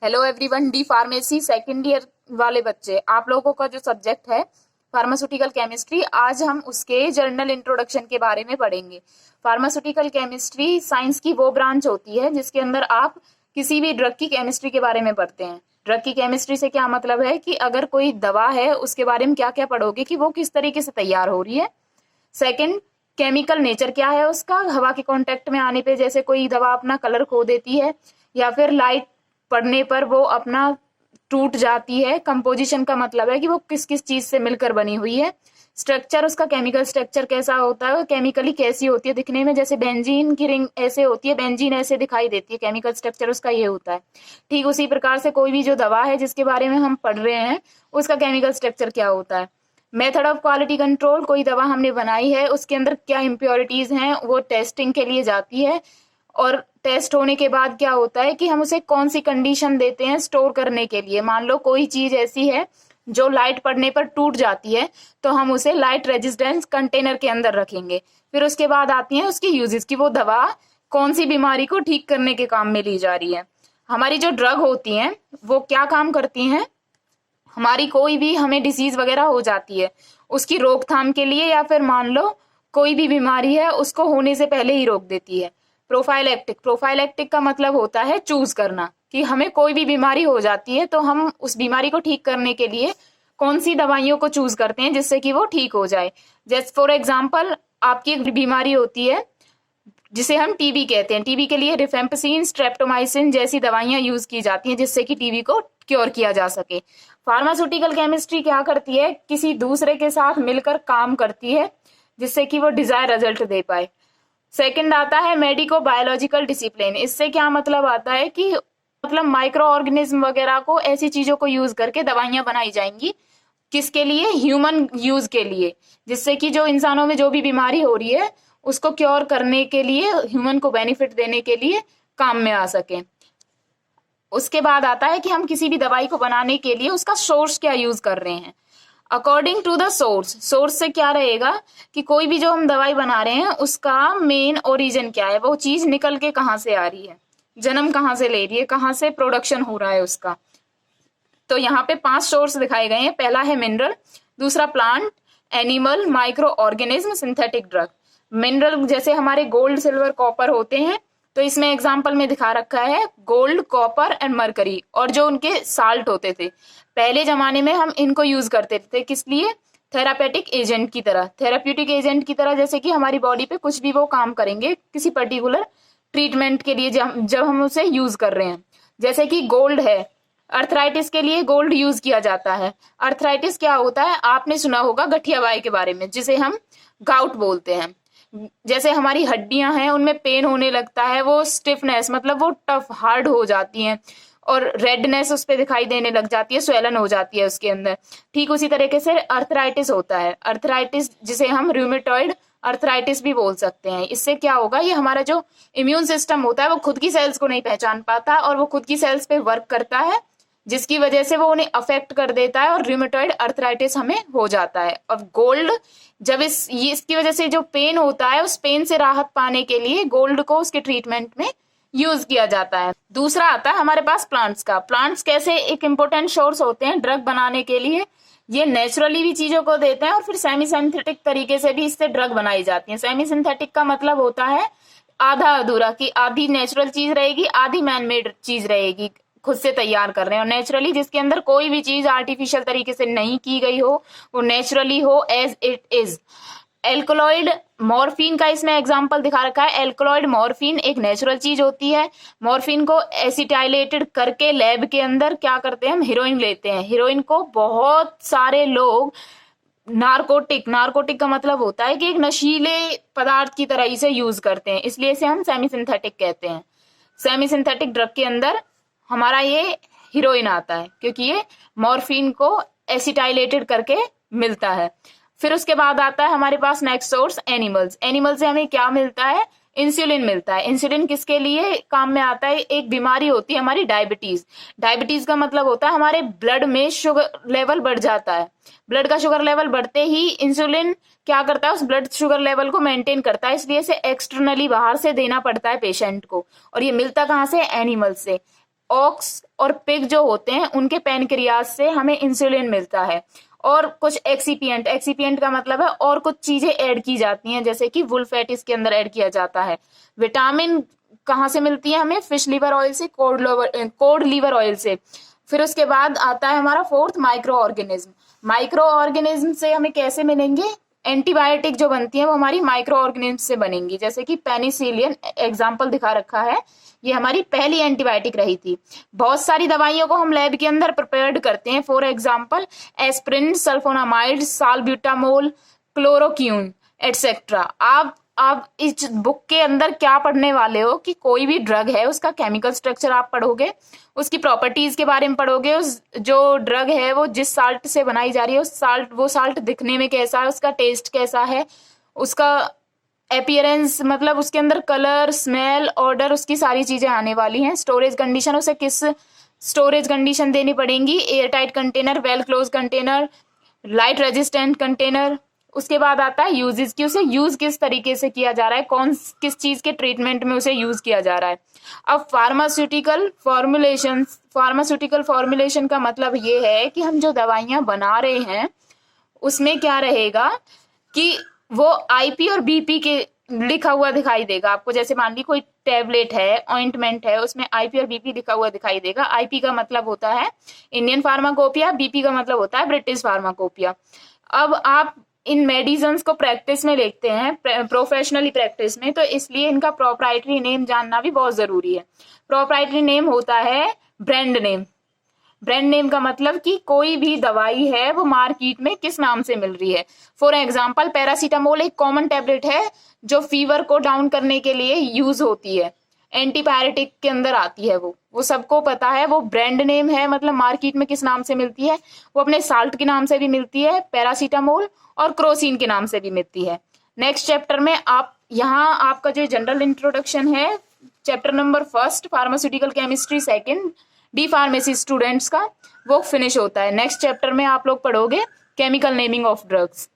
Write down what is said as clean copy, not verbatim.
Hello everyone, D pharmacy second year वाले बच्चे, आप लोगों का जो सब्जेक्ट है फार्मास्यूटिकल केमिस्ट्री, आज हम उसके जर्नल इंट्रोडक्शन के बारे में पढ़ेंगे। फार्मास्यूटिकल केमिस्ट्री साइंस की वो ब्रांच होती है जिसके अंदर आप किसी भी ड्रग की केमिस्ट्री के बारे में पढ़ते हैं। ड्रग की केमिस्ट्री से क्या मतलब है कि अगर कोई दवा है उसके बारे में क्या क्या पढ़ोगे कि वो किस तरीके से तैयार हो रही है। सेकेंड, केमिकल नेचर क्या है उसका, हवा के कांटेक्ट में आने पे जैसे कोई दवा अपना कलर खो देती है या फिर लाइट पड़ने पर वो अपना टूट जाती है। कंपोजिशन का मतलब है कि वो किस किस चीज से मिलकर बनी हुई है। स्ट्रक्चर, उसका केमिकल स्ट्रक्चर कैसा होता है, केमिकली कैसी होती है दिखने में, जैसे बेंजीन की रिंग ऐसे होती है, बेंजीन ऐसे दिखाई देती है, केमिकल स्ट्रक्चर उसका ये होता है। ठीक उसी प्रकार से कोई भी जो दवा है जिसके बारे में हम पढ़ रहे हैं उसका केमिकल स्ट्रक्चर क्या होता है। मेथड ऑफ क्वालिटी कंट्रोल, कोई दवा हमने बनाई है उसके अंदर क्या इम्प्योरिटीज हैं वो टेस्टिंग के लिए जाती है, और टेस्ट होने के बाद क्या होता है कि हम उसे कौन सी कंडीशन देते हैं स्टोर करने के लिए। मान लो कोई चीज ऐसी है जो लाइट पड़ने पर टूट जाती है तो हम उसे लाइट रेजिस्टेंस कंटेनर के अंदर रखेंगे। फिर उसके बाद आती है उसकी यूजेस की वो दवा कौन सी बीमारी को ठीक करने के काम में ली जा रही है। हमारी जो ड्रग होती हैं वो क्या काम करती हैं, हमारी कोई भी हमें डिसीज वगैरह हो जाती है उसकी रोकथाम के लिए, या फिर मान लो कोई भी बीमारी है उसको होने से पहले ही रोक देती है। प्रोफाइलैक्टिक, प्रोफाइलैक्टिक का मतलब होता है चूज करना, कि हमें कोई भी बीमारी हो जाती है तो हम उस बीमारी को ठीक करने के लिए कौन सी दवाइयों को चूज करते हैं जिससे कि वो ठीक हो जाए। जैसे फॉर एग्जाम्पल आपकी एक बीमारी होती है जिसे हम टीबी कहते हैं, टीबी के लिए रिफेम्पसिन, स्ट्रेप्टोमाइसिन जैसी दवाइयां यूज की जाती हैं जिससे कि टीबी को क्योर किया जा सके। फार्मास्यूटिकल केमिस्ट्री क्या करती है, किसी दूसरे के साथ मिलकर काम करती है जिससे कि वो डिजायर रिजल्ट दे पाए। सेकंड आता है मेडिको बायोलॉजिकल डिसिप्लिन। इससे क्या मतलब आता है कि मतलब माइक्रो ऑर्गेनिज्म वगैरह को, ऐसी चीजों को यूज करके दवाइयां बनाई जाएंगी किसके लिए, ह्यूमन यूज के लिए, जिससे कि जो इंसानों में जो भी बीमारी हो रही है उसको क्योर करने के लिए, ह्यूमन को बेनिफिट देने के लिए काम में आ सके। उसके बाद आता है कि हम किसी भी दवाई को बनाने के लिए उसका सोर्स क्या यूज कर रहे हैं। According to the source, source से क्या रहेगा कि कोई भी जो हम दवाई बना रहे हैं उसका मेन ओरिजिन क्या है, वो चीज निकल के कहाँ से आ रही है, जन्म कहाँ से ले रही है, कहाँ से प्रोडक्शन हो रहा है उसका। तो यहाँ पे 5 सोर्स दिखाए गए हैं। पहला है मिनरल, दूसरा plant, animal, micro organism, synthetic drug. Mineral जैसे हमारे गोल्ड, सिल्वर, कॉपर होते हैं, तो इसमें एग्जाम्पल में दिखा रखा है गोल्ड, कॉपर एंड मरकरी, और जो उनके साल्ट होते थे पहले जमाने में हम इनको यूज करते थे किस लिए, थेरापेटिक एजेंट की तरह, थेराप्यूटिक एजेंट की तरह, जैसे कि हमारी बॉडी पे कुछ भी वो काम करेंगे किसी पर्टिकुलर ट्रीटमेंट के लिए जब हम उसे यूज कर रहे हैं। जैसे कि गोल्ड है, अर्थराइटिस के लिए गोल्ड यूज किया जाता है। अर्थराइटिस क्या होता है, आपने सुना होगा गठियावाई के बारे में जिसे हम गाउट बोलते हैं। जैसे हमारी हड्डियां हैं उनमें पेन होने लगता है, वो स्टिफनेस मतलब वो टफ हार्ड हो जाती हैं और रेडनेस उस पर दिखाई देने लग जाती है, स्वेलन हो जाती है उसके अंदर। ठीक उसी तरीके से अर्थराइटिस होता है, अर्थराइटिस जिसे हम रूमेटॉइड अर्थराइटिस भी बोल सकते हैं। इससे क्या होगा, ये हमारा जो इम्यून सिस्टम होता है वो खुद की सेल्स को नहीं पहचान पाता और वो खुद की सेल्स पे वर्क करता है जिसकी वजह से वो उन्हें अफेक्ट कर देता है और रूमेटॉइड अर्थराइटिस हमें हो जाता है। और गोल्ड जब इसकी वजह से जो पेन होता है उस पेन से राहत पाने के लिए गोल्ड को उसके ट्रीटमेंट में यूज किया जाता है। दूसरा आता है हमारे पास प्लांट्स का। प्लांट्स कैसे एक इम्पोर्टेंट सोर्स होते हैं ड्रग बनाने के लिए, ये नेचुरली भी चीजों को देते हैं और फिर सेमी सिंथेटिक तरीके से भी इससे ड्रग बनाई जाती है। सेमी सिंथेटिक का मतलब होता है आधा अधूरा, कि आधी नेचुरल चीज रहेगी आधी मैनमेड चीज रहेगी, खुद से तैयार कर रहे हैं। और नेचुरली जिसके अंदर कोई भी चीज आर्टिफिशियल तरीके से नहीं की गई हो, वो नेचुरली हो as it is. Alkaloid morphine का इसमें एग्जांपल दिखा रखा है। एल्कलॉइड मॉर्फिन एक नेचुरल चीज होती है। मॉर्फिन को एसिटाइलेटेड करके लैब के अंदर क्या करते हैं, हम हीरोइन लेते हैं। हीरोइन को बहुत सारे लोग नारकोटिक, नारकोटिक का मतलब होता है कि एक नशीले पदार्थ की तरह इसे यूज करते हैं, इसलिए इसे हम सेमी सिंथेटिक कहते हैं। सेमी सिंथेटिक ड्रग के अंदर हमारा ये हीरोइन आता है क्योंकि ये मॉर्फिन को एसिटाइलेटेड करके मिलता है। फिर उसके बाद आता है हमारे पास नेक्स्ट सोर्स एनिमल्स। एनिमल से हमें क्या मिलता है, इंसुलिन मिलता है। इंसुलिन किसके लिए काम में आता है, एक बीमारी होती है हमारी डायबिटीज। डायबिटीज का मतलब होता है हमारे ब्लड में शुगर लेवल बढ़ जाता है। ब्लड का शुगर लेवल बढ़ते ही इंसुलिन क्या करता है, उस ब्लड शुगर लेवल को मेंटेन करता है, इसलिए इसे एक्सटर्नली बाहर से देना पड़ता है पेशेंट को। और ये मिलता कहाँ से, एनिमल से। ऑक्स और पिग जो होते हैं उनके पैनक्रियाज से हमें इंसुलिन मिलता है। और कुछ एक्सीपिएंट का मतलब है और कुछ चीजें ऐड की जाती हैं, जैसे कि वुल फैट इसके अंदर ऐड किया जाता है। विटामिन कहाँ से मिलती है हमें? फिश लीवर ऑयल से, कोड लीवर ऑयल से। फिर उसके बाद आता है हमारा fourth, micro organism. Micro organism से हमें कैसे मिलेंगे? एंटीबायोटिक जो बनती है वो हमारी माइक्रो ऑर्गेनिज्म से बनेंगी, जैसे कि पेनिसिलिन एग्जाम्पल दिखा रखा है, ये हमारी पहली एंटीबायोटिक रही थी। बहुत सारी दवाइयों को हम लैब के अंदर प्रिपेयर्ड करते हैं, for example aspirin, sulphonamide, salbutamol, chloroquine etcetera. आप इस बुक के अंदर क्या पढ़ने वाले हो कि कोई भी ड्रग है उसका केमिकल स्ट्रक्चर आप पढ़ोगे, उसकी प्रॉपर्टीज के बारे में पढ़ोगे, उस जो ड्रग है वो जिस साल्ट से बनाई जा रही है वो साल्ट दिखने में कैसा है, उसका टेस्ट कैसा है, उसका अपीयरेंस मतलब उसके अंदर कलर, स्मेल, ऑर्डर, उसकी सारी चीजें आने वाली हैं। स्टोरेज कंडीशन, उसे किस स्टोरेज कंडीशन देनी पड़ेंगी, air tight container, well close container, light resistant container. उसके बाद आता है यूजेस की, उसे यूज किस तरीके से किया जा रहा है, किस चीज के ट्रीटमेंट में उसे यूज किया जा रहा है। अब फार्मास्यूटिकल फॉर्मुलेशन का मतलब ये है कि हम जो दवाइयां बना रहे हैं उसमें क्या रहेगा कि वो आईपी और बीपी के लिखा हुआ दिखाई देगा आपको। जैसे मान ली कोई टेबलेट है, ऑइंटमेंट है, उसमें आईपी और बीपी लिखा हुआ दिखाई देगा। आईपी का मतलब होता है इंडियन फार्माकोपिया, बीपी का मतलब होता है ब्रिटिश फार्माकोपिया। अब आप इन मेडिसिन्स को प्रैक्टिस में लेते हैं, प्रोफेशनली प्रैक्टिस में, तो इसलिए इनका प्रोप्राइटरी नेम जानना भी बहुत जरूरी है। प्रोप्राइटरी नेम होता है ब्रांड नेम। ब्रांड नेम का मतलब कि कोई भी दवाई है वो मार्केट में किस नाम से मिल रही है। फॉर एग्जाम्पल पैरासीटामोल एक कॉमन टैबलेट है जो फीवर को डाउन करने के लिए यूज होती है, एंटीबायोटिक के अंदर आती है, वो सबको पता है। वो ब्रांड नेम है, मतलब मार्केट में किस नाम से मिलती है, वो अपने साल्ट के नाम से भी मिलती है, पैरासीटामोल, और क्रोसिन के नाम से भी मिलती है। नेक्स्ट चैप्टर में आपका जो जनरल इंट्रोडक्शन है, chapter number 1 pharmaceutical chemistry, second D pharmacy students का, वो फिनिश होता है। नेक्स्ट चैप्टर में आप लोग पढ़ोगे केमिकल नेमिंग ऑफ ड्रग्स।